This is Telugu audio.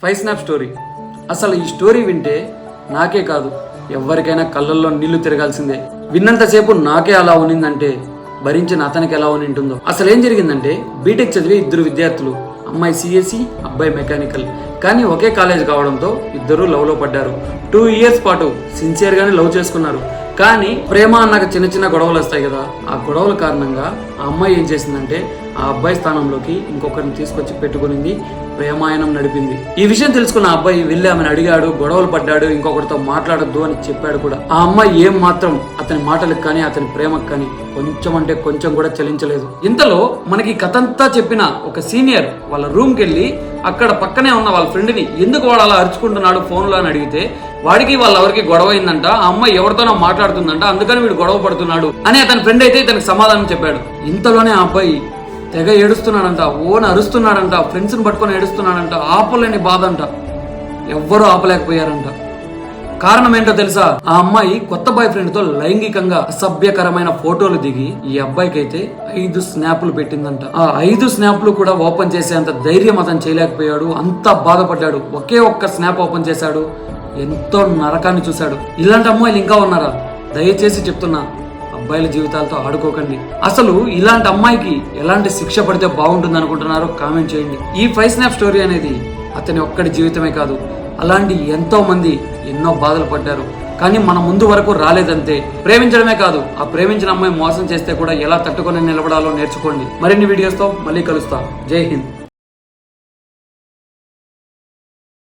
Five snap story. అసలు ఈ స్టోరీ వింటే నాకే కాదు ఎవరికైనా కళ్ళల్లో నీళ్లు తిరగాల్సిందే. విన్నంతసేపు నాకే అలా ఉనిందంటే భరించిన అతనికి ఎలా ఉని ఉంటుందో. అసలు ఏం జరిగిందంటే బీటెక్ చదివే ఇద్దరు విద్యార్థులు, అమ్మాయి సిఎస్సి, అబ్బాయి మెకానికల్, కానీ ఒకే కాలేజ్ కావడంతో ఇద్దరు లవ్ లో పడ్డారు. 2 years పాటు సిన్సియర్ గానే లవ్ చేసుకున్నారు. కానీ ప్రేమ అన్నాక చిన్న చిన్న గొడవలు వస్తాయి కదా, ఆ గొడవల కారణంగా ఆ అమ్మాయి ఏం చేసిందంటే ఆ అబ్బాయి స్థానంలోకి ఇంకొకరిని తీసుకొచ్చి పెట్టుకునింది, ప్రేమాయణం నడిపింది. ఈ విషయం తెలుసుకున్న ఆ అబ్బాయి వెళ్ళి ఆమెను అడిగాడు, గొడవలు పడ్డాడు, ఇంకొకరితో మాట్లాడొద్దు అని చెప్పాడు కూడా. ఆ అమ్మాయి ఏం మాత్రం అతని మాటలకు కానీ అతని ప్రేమకు కానీ కొంచెం అంటే కొంచెం కూడా చలించలేదు. ఇంతలో మనకి కథంతా చెప్పిన ఒక సీనియర్ వాళ్ళ రూమ్కి వెళ్ళి అక్కడ పక్కనే ఉన్న వాళ్ళ ఫ్రెండ్ని ఎందుకు వాడు అలా అరుచుకుంటున్నాడు ఫోన్లో అని అడిగితే వాడికి వాళ్ళెవరికి గొడవ అయిందంట, ఆ అమ్మాయి ఎవరితోనో మాట్లాడుతుందంట, అందుకని వీడు గొడవ పడుతున్నాడు అని అతని ఫ్రెండ్ అయితే ఇతనికి సమాధానం చెప్పాడు. ఇంతలోనే ఆ అబ్బాయి తెగ ఏడుస్తున్నాడంట, ఓన్ అరుస్తున్నాడంట, ఫ్రెండ్స్ని పట్టుకొని ఏడుస్తున్నాడంట, ఆపలేని బాధ అంట, ఎవ్వరూ ఆపలేకపోయారంట. కారణం ఏంటో తెలుసా? ఆ అమ్మాయి కొత్త బాయ్ ఫ్రెండ్ తో లైంగికంగా అసభ్యకరమైన ఫోటోలు దిగి ఈ అబ్బాయికి అయితే 5 స్నాప్లు పెట్టిందంట. ఆ 5 స్నాప్లు కూడా ఓపెన్ చేసేంత ధైర్యం అతను చేయలేకపోయాడు, అంత బాధపడ్డాడు. ఒకే ఒక్క స్నాప్ ఓపెన్ చేశాడు, ఎంతో నరకాన్ని చూశాడు. ఇలాంటి అమ్మాయిలు ఇంకా ఉన్నారా? దయచేసి చెప్తున్నా, అబ్బాయిల జీవితాలతో ఆడుకోకండి. అసలు ఇలాంటి అమ్మాయికి ఎలాంటి శిక్ష పడితే బాగుంటుంది అనుకుంటున్నారో కామెంట్ చేయండి. ఈ 5 స్నాప్ స్టోరీ అనేది అతని ఒక్కడి జీవితమే కాదు, అలాంటి ఎంతో మంది ఎన్నో బాధలు పడ్డారు, కానీ మన ముందు వరకు రాలేదంతే. ప్రేమించడమే కాదు, ఆ ప్రేమించిన అమ్మాయి మోసం చేస్తే కూడా ఎలా తట్టుకొని నిలబడాలో నేర్చుకోండి. మరిన్ని వీడియోస్తో మళ్ళీ కలుస్తా. జై హింద్.